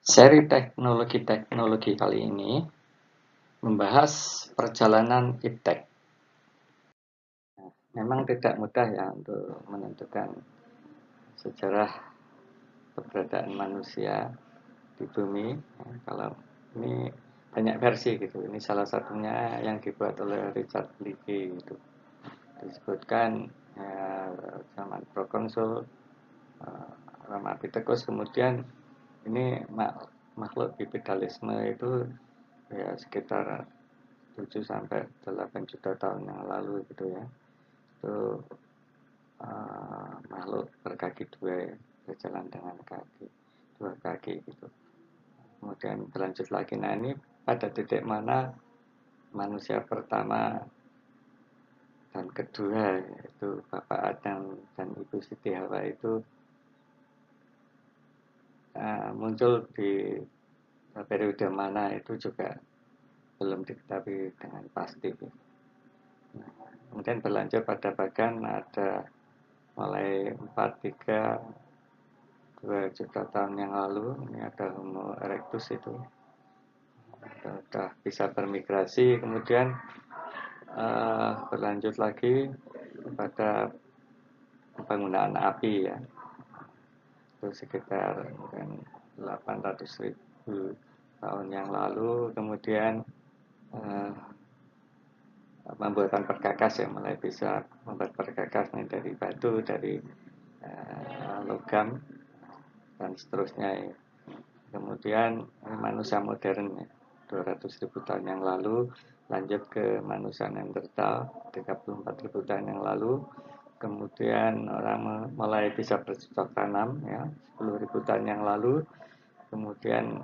Seri teknologi-teknologi kali ini membahas perjalanan iptek. Memang tidak mudah ya untuk menentukan sejarah keberadaan manusia di bumi. Kalau ini banyak versi gitu. Ini salah satunya yang dibuat oleh Richard Leakey gitu. Disebutkan zaman prokonsul Ramapithecus, kemudian ini makhluk bipedalisme itu ya sekitar 7 sampai 8 juta tahun yang lalu gitu ya. Itu makhluk berkaki dua ya, berjalan dengan dua kaki gitu. Kemudian berlanjut lagi. Nah, ini pada titik mana manusia pertama dan kedua, yaitu Bapak Adam dan Ibu Siti Hawa itu muncul di periode mana itu juga belum diketahui dengan pasti. Kemudian berlanjut pada bagian ada mulai 4,3-2 juta tahun yang lalu, ini ada Homo erectus itu sudah bisa bermigrasi. Kemudian berlanjut lagi pada penggunaan api ya, itu sekitar 800.000 tahun yang lalu. Kemudian pembuatan perkakas ya, mulai bisa membuat perkakas dari batu, dari logam dan seterusnya ya. Kemudian manusia modern ya, 200.000 tahun yang lalu, lanjut ke manusia Neanderthal 34.000 tahun yang lalu. Kemudian orang mulai bisa bercocok tanam ya, 10.000 tahun yang lalu. Kemudian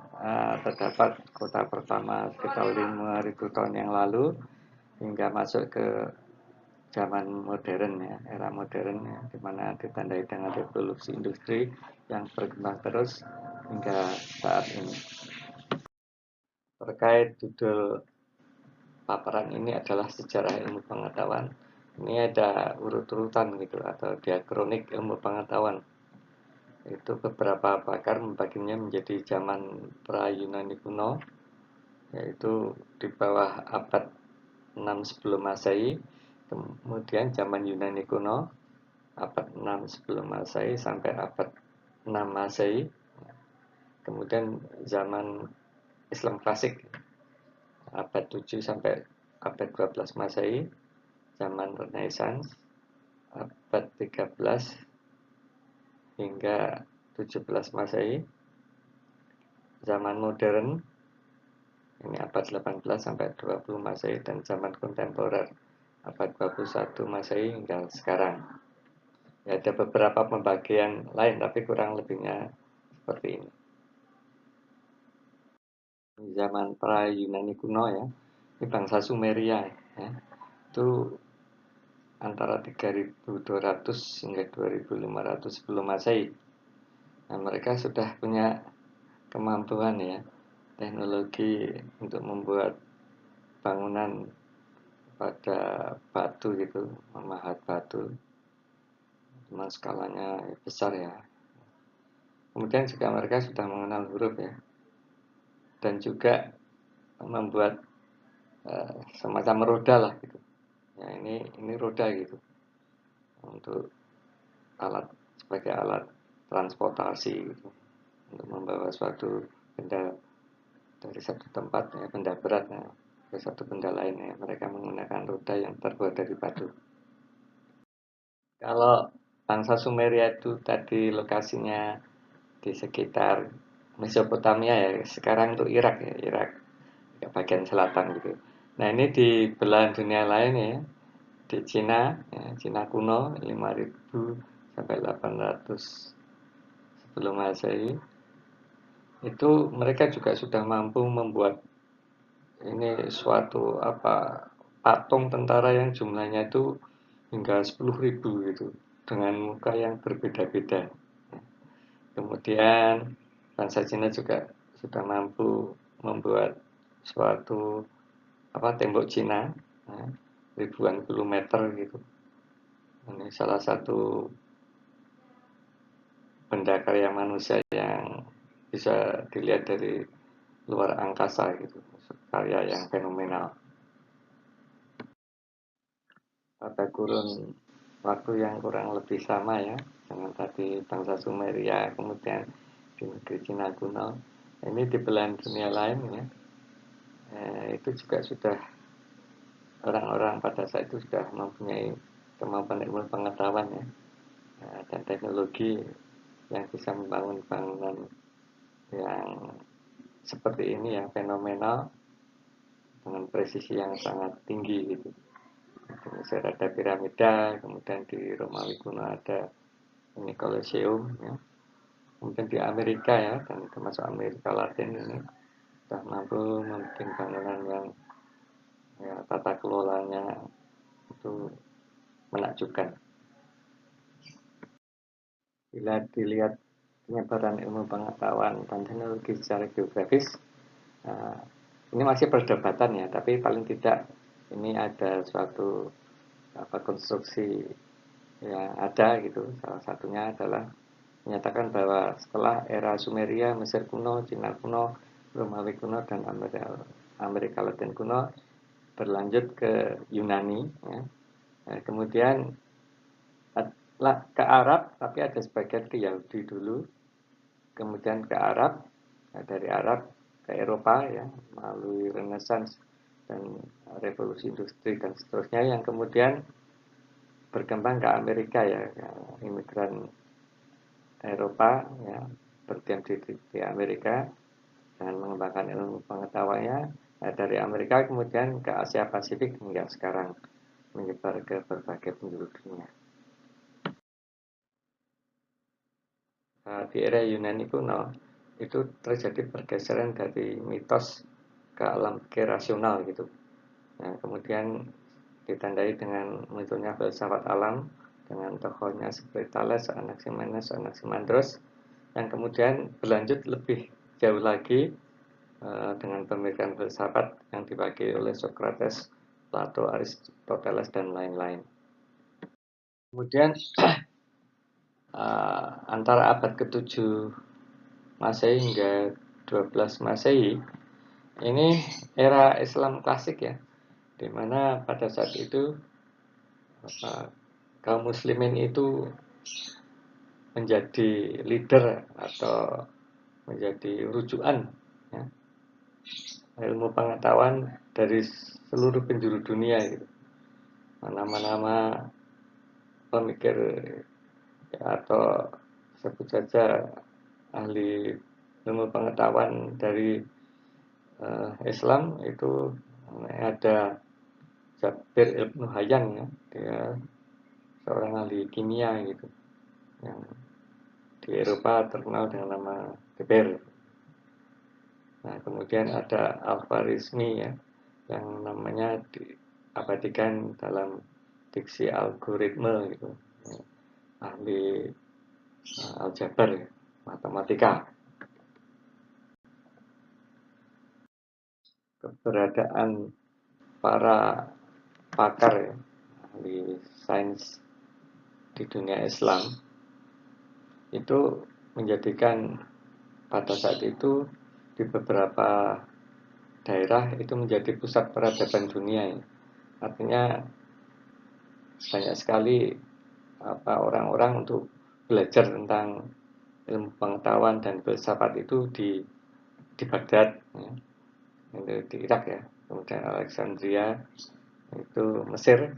terdapat kota pertama sekitar 5.000 tahun yang lalu, hingga masuk ke zaman modern ya, era modern ya, di mana ditandai dengan revolusi industri yang berkembang terus hingga saat ini. Terkait judul paparan ini adalah sejarah ilmu pengetahuan. Ini ada urut-urutan gitu atau diakronik ilmu pengetahuan. Itu beberapa pakar membaginya menjadi zaman pra-Yunani kuno, yaitu di bawah abad 6 sebelum Masehi, kemudian zaman Yunani kuno abad 6 sebelum Masehi sampai abad 6 Masehi, kemudian zaman Islam klasik abad 7 sampai abad 12 Masehi, zaman Renaissance abad 13 hingga 17 Masehi, zaman modern ini abad 18 sampai 20 Masehi, dan zaman kontemporer abad 21 Masehi hingga sekarang. Ya, ada beberapa pembagian lain tapi kurang lebihnya seperti ini. Di zaman pra Yunani kuno ya, ini bangsa Sumeria ya, itu antara 3.200 hingga 2.500 sebelum Masehi. Nah, mereka sudah punya kemampuan ya, teknologi untuk membuat bangunan pada batu gitu, memahat batu, memang skalanya besar ya. Kemudian juga mereka sudah mengenal huruf ya, dan juga membuat semacam roda lah gitu. Ya, ini roda gitu untuk alat, sebagai alat transportasi gitu, untuk membawa suatu benda dari satu tempat ya, benda berat ya, ke satu benda lain ya. Mereka menggunakan roda yang terbuat dari batu. Kalau bangsa Sumeria itu tadi lokasinya di sekitar Mesopotamia ya, sekarang itu Irak ya, Irak bagian selatan gitu. Nah, ini di belahan dunia lain ya, di Cina ya, Cina kuno 5.000 sampai 800 sebelum Masehi, itu mereka juga sudah mampu membuat ini suatu patung tentara yang jumlahnya itu hingga 10.000 gitu, dengan muka yang berbeda-beda. Kemudian bangsa Cina juga sudah mampu membuat suatu tembok Cina ya, ribuan kilometer gitu. Ini salah satu benda karya manusia yang bisa dilihat dari luar angkasa gitu, karya yang fenomenal. Pada kurun waktu yang kurang lebih sama ya dengan tadi bangsa Sumeria, kemudian di negeri Cina kuno, ini di belahan dunia lain ya, itu juga sudah orang-orang pada saat itu sudah mempunyai kemampuan ilmu pengetahuan ya, dan teknologi yang bisa membangun bangunan yang seperti ini yang fenomenal dengan presisi yang sangat tinggi gitu. Di Mesir ada piramida, kemudian di Romawi kuno ada ini Colosseum ya. Kemudian di Amerika ya, dan termasuk Amerika Latin ini sudah mampu membuat bangunan yang ya, tata kelolanya itu menakjubkan. Bila dilihat penyebaran ilmu pengetahuan dan teknologi secara geografis, uh, ini masih perdebatan ya, tapi paling tidak ini ada suatu konstruksi yang ada gitu. Salah satunya adalah menyatakan bahwa setelah era Sumeria, Mesir kuno, Cina kuno, Romawi kuno, dan Amerika Latin kuno berlanjut ke Yunani ya. Kemudian ke Arab, tapi ada sebagian ke Yahudi dulu, kemudian ke Arab, dari Arab ke Eropa ya, melalui Renaissance dan revolusi industri dan seterusnya, yang kemudian berkembang ke Amerika ya, imigran Eropa ya, berdiam di Amerika dengan mengembangkan ilmu pengetahuannya. Dari Amerika kemudian ke Asia Pasifik hingga sekarang menyebar ke berbagai penjuru dunia. Di era Yunani kuno itu terjadi pergeseran dari mitos ke alam pikir rasional gitu. Nah, kemudian ditandai dengan munculnya filsafat alam dengan tokohnya seperti Thales, Anaximenes, Anaximandros, yang kemudian berlanjut lebih jauh lagi dengan pemikiran filsafat yang dibagi oleh Socrates, Plato, Aristoteles, dan lain-lain. Kemudian antara abad ke-7 Masehi hingga 12 Masehi ini era Islam klasik ya, di mana pada saat itu kaum muslimin itu menjadi leader atau menjadi rujukan ya, ilmu pengetahuan dari seluruh penjuru dunia gitu. Nama-nama pemikir ya, atau sebut saja ahli ilmu pengetahuan dari Islam itu ada Jabir Ibnu Hayyan ya, dia seorang ahli kimia gitu yang di Eropa terkenal dengan nama Geber. Nah, kemudian ada Al-Khwarizmi ya, yang namanya diabadikan dalam diksi algoritme gitu, ahli aljabar ya, matematika. Keberadaan para pakar ya, ahli sains di dunia Islam itu menjadikan pada saat itu di beberapa daerah itu menjadi pusat peradaban dunia ya. Artinya banyak sekali orang-orang untuk belajar tentang ilmu pengetahuan dan filsafat itu di Baghdad ya, itu di Irak ya, kemudian Alexandria itu Mesir,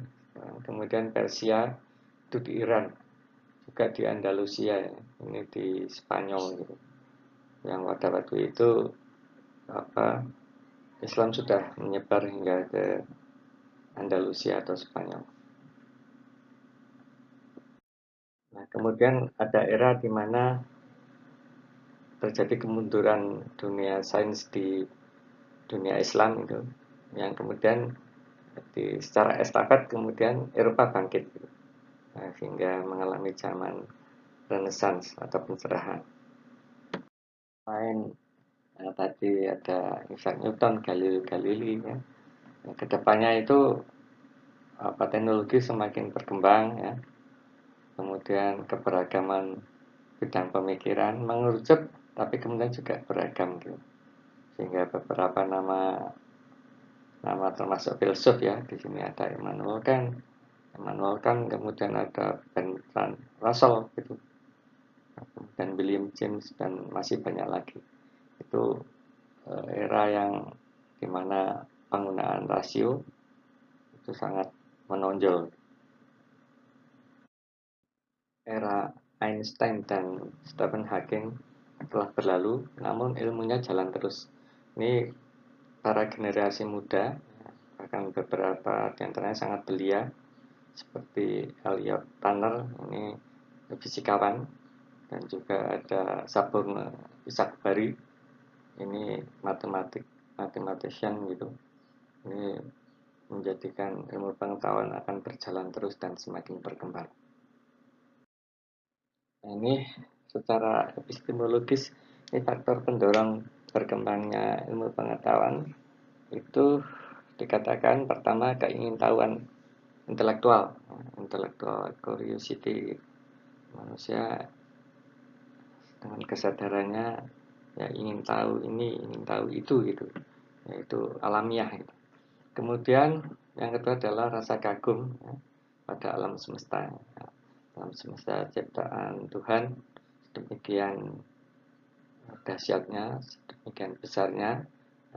kemudian Persia itu di Iran, juga di Andalusia ya, ini di Spanyol gitu, yang pada waktu itu Islam sudah menyebar hingga ke Andalusia atau Spanyol. Nah, kemudian ada era di mana terjadi kemunduran dunia sains di dunia Islam itu, yang kemudian secara estafet kemudian Eropa bangkit gitu. Nah, sehingga mengalami zaman Renaissance atau pencerahan. Lain tadi ada Isaac Newton, Galileo Galilei ya. Nah, kedepannya itu teknologi semakin berkembang ya. Kemudian keberagaman bidang pemikiran mengerucut tapi kemudian juga beragam gitu. Sehingga beberapa nama termasuk filsuf ya, di sini ada Immanuel Kant, kemudian ada Bertrand Russell gitu, dan William James, dan masih banyak lagi. Itu era yang dimana penggunaan rasio itu sangat menonjol. Era Einstein dan Stephen Hawking telah berlalu, namun ilmunya jalan terus. Ini para generasi muda, bahkan beberapa di antaranya sangat belia, seperti Elliot Turner, ini fisikawan, dan juga ada Saburna Isakbari, ini mathematician gitu. Ini menjadikan ilmu pengetahuan akan berjalan terus dan semakin berkembang. Nah, ini secara epistemologis, ini faktor pendorong berkembangnya ilmu pengetahuan itu dikatakan pertama keingintahuan intelektual curiosity. Manusia dengan kesadarannya ya ingin tahu ini, ingin tahu itu gitu, yaitu alamiah gitu. Kemudian yang kedua adalah rasa kagum ya, pada alam semesta ya. Alam semesta ciptaan Tuhan demikian dahsyatnya, demikian besarnya,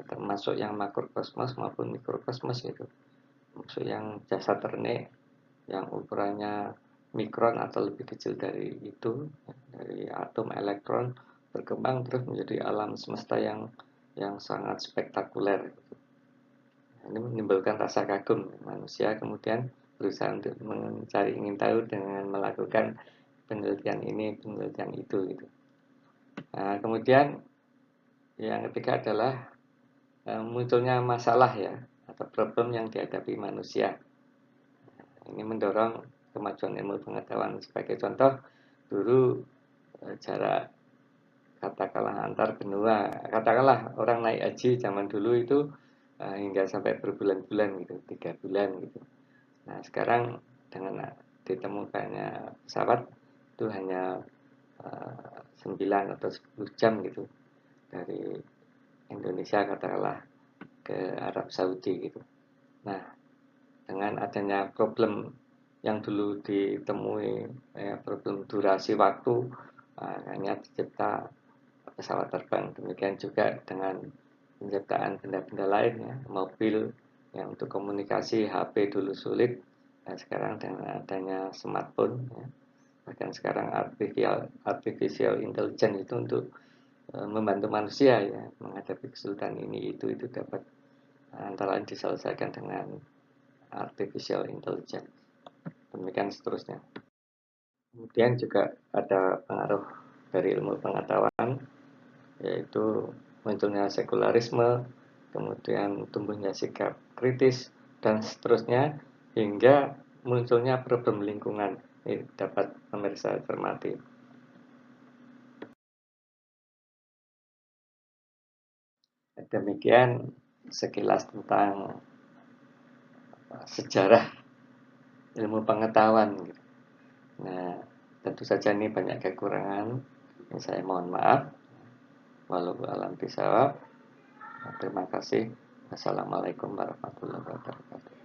termasuk yang makrokosmos maupun mikrokosmos itu, termasuk yang jasad ternik yang ukurannya mikron atau lebih kecil dari itu, dari atom elektron, berkembang terus menjadi alam semesta yang sangat spektakuler. Ini menimbulkan rasa kagum manusia, kemudian berusaha untuk mencari ingin tahu dengan melakukan penelitian ini, penelitian itu gitu. Nah, kemudian yang ketiga adalah munculnya masalah ya atau problem yang dihadapi manusia. Ini mendorong kemajuan ilmu pengetahuan. Sebagai contoh, dulu jarak katakanlah antar benua, katakanlah orang naik haji zaman dulu itu hingga sampai berbulan-bulan gitu, 3 bulan gitu. Nah sekarang dengan ditemukannya pesawat itu hanya 9 atau 10 jam gitu dari Indonesia katakanlah ke Arab Saudi gitu. Nah dengan adanya problem yang dulu ditemui problem durasi waktu, hanya tercipta pesawat terbang. Demikian juga dengan penciptaan benda-benda lain ya, mobil yang untuk komunikasi, HP dulu sulit. Nah, sekarang dengan adanya smartphone ya, bahkan sekarang artificial intelligence itu untuk membantu manusia ya menghadapi kesulitan ini itu dapat antara lain diselesaikan dengan artificial intelligence. Demikian seterusnya. Kemudian juga ada pengaruh dari ilmu pengetahuan, yaitu munculnya sekularisme, kemudian tumbuhnya sikap kritis, dan seterusnya, hingga munculnya problem lingkungan. Ini dapat pemirsa cermati. Demikian sekilas tentang sejarah ilmu pengetahuan. Nah, tentu saja ini banyak kekurangan. Saya mohon maaf. Walau alam bisawab. Terima kasih. Assalamualaikum warahmatullahi wabarakatuh.